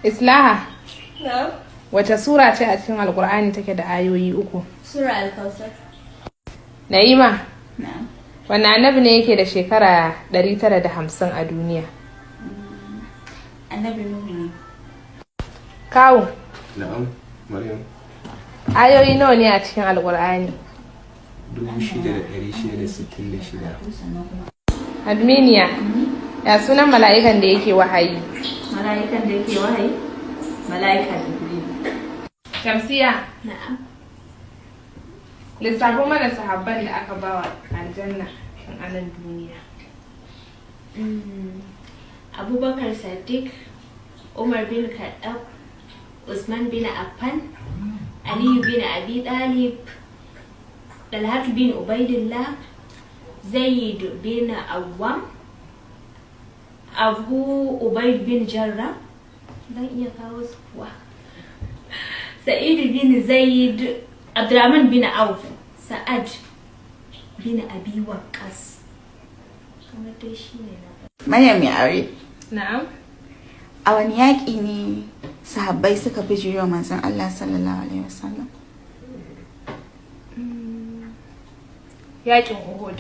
Islaha. Na'am. Wace sura ce a cikin Alƙur'ani take da ayoyi 3? Sura Al-Kawthar. Na'ima. Na'am. Wannan annabi ne yake da shekara 950 a duniya? Annabi Nuhu ne. Kawu. Na'am, Maryam. Ayoyi nawa ne a cikin Alƙur'ani? 6666. Adminiya. Ya sunan mala'ikan da yake wahayi? Mala'ikan da yake wahayi? Mala'ika Jibril. Shamsiya. Na'am. Lissafo mana sahabban da aka bawa aljanna a nan duniya. Abubakar Sadiq, Umar bin Khattab, Usman bin Affan, Aliyu bin Abi Talib, Talhat bin Ubaidillah, Zaid bin Awwam, Abu Ubaid bin Jarrah, dan iya kawo su kuwa. Sa'id bin Zaid, Abdurrahman bin Auf, Sa'ad bin Abi Waqqas. Kamar dai shi ne na. Maryam ya aure. Na'am. A wani yaƙi ne sahabbai suka fi jiyo manzon Allah sallallahu alaihi wasallam? Yaƙin Uhud.